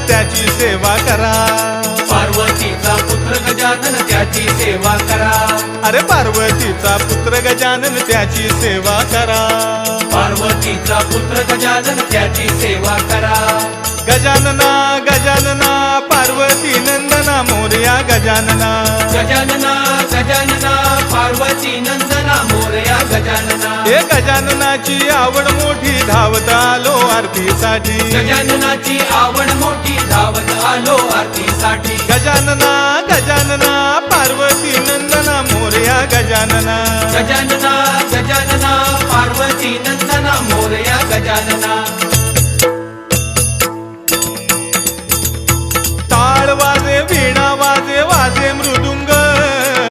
त्याची सेवा करा. पार्वतीचा पुत्र गजानन त्याची सेवा करा. अरे पार्वतीचा पुत्र गजानन त्याची सेवा करा. पार्वतीचा पुत्र गजानन त्याची सेवा करा. गजानना गजानना पार्वती नंदना मोरया गजानना. गजानना गजानना पार्वती नंदना मोरया गजानना. हे गजाननाची आवड मोठी धावत आलो आरतीसाठी. गजाननाची आवड मोठी धावत आलो आरतीसाठी. गजानना गजानना पार्वती